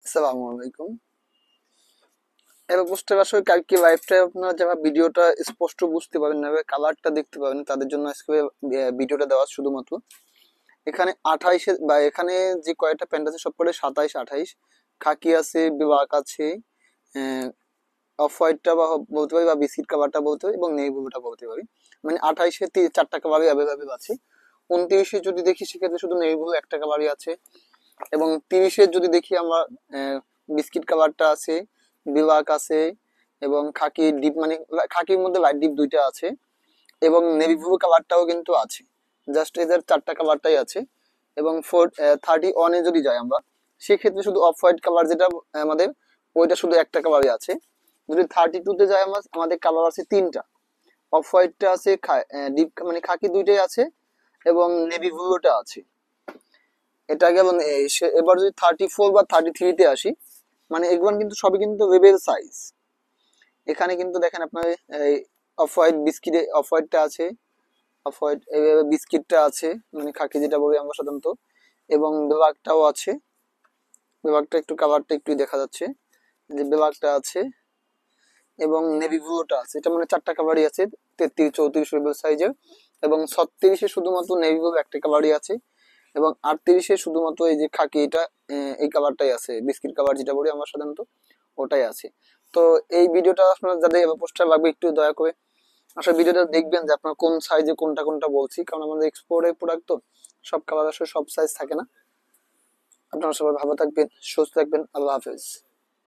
আসসালামু আলাইকুম। এবার বুঝতে পারছো কালকে লাইভটা আপনারা যারা ভিডিওটা স্পষ্ট বুঝতে পারবেন না, কালারটা দেখতে পাবেন, তাদের জন্য আজকে ভিডিওটা দেওয়া শুধুমাত্র। এখানে 28 বা এখানে যে কয়টা প্যান্ট আছে সব করে 27 28 খাকি আছে, ব্ল্যাক আছে, অফ হোয়াইটটা বা বলতে পারি, বা বিস্কিট কালারটা বলতে পারি, এবং নেই ব্লুটা বলতে পারি। মানে 28-এ 4টা কালারই অ্যাভেলেবেল আছে। 29-এ যদি দেখি সেক্ষেত্রে শুধু নেই ব্লু একটা কালারই আছে। এবং 30-এর যদি দেখি আমরা, বিস্কিট কালারটা আছে, ব্ল্যাক আছে, এবং খাকি ডিপ, মানে খাকির মধ্যে লাইট ডিপ দুইটা আছে, এবং নেভি ব্লু কালারটাও কিন্তু আছে। জাস্ট এদের 4টা কালারটাই আছে। এবং 31-এ যদি যাই আমরা, সেক্ষেত্রে শুধু অফ হোয়াইট কালার যেটা আমাদের, ওইটা শুধু একটা কালারই আছে। যদি 32-তে যাই আমরা, আমাদের কালার আছে 3টা। অফ হোয়াইটটা আছে, ডিপ মানে খাকি দুইটাই আছে, এবং নেভি ব্লুটা আছে। এটা গেল। এবার যদি 34 বা 33-তে আসি, মানে এগুলো কিন্তু সবই কিন্তু লেভেল সাইজ। এখানে কিন্তু দেখেন আপনার এই অফ হোয়াইট বিস্কিটে অফ হোয়াইটটা আছে, অফ হোয়াইট বিস্কিটটা আছে, মানে খাকি যেটা বলি আমরা সাধারণত, এবং ব্ল্যাকটাও আছে। ব্ল্যাকটা একটু কালারটা একটু দেখা যাচ্ছে যে ব্ল্যাকটা আছে, এবং নেভি ব্লুটা আছে। এটা মানে 4টা কালারই আছে, 33 34 লেভেল সাইজের। এবং 36-এ শুধুমাত্র নেভি ব্লু একটা কালারই আছে। এবং 38-এ শুধুমাত্র এই যে খাকি এটা, এই কালারটাই আছে, বিস্কিট কালার যেটা বলি আমরা সাধারণত, ওটাই আছে। তো এই ভিডিওটা আপনার যাদের পোস্টার লাগবে একটু দয়া করে আসলে ভিডিওটা দেখবেন যে আপনার কোন সাইজে কোনটা কোনটা বলছি, কারণ আমাদের এক্সপোর্টের প্রোডাক্ট তো সব কালার আসলে সব সাইজ থাকে না। আপনারা সবাই ভালো থাকবেন, সুস্থ থাকবেন। আল্লাহ হাফেজ।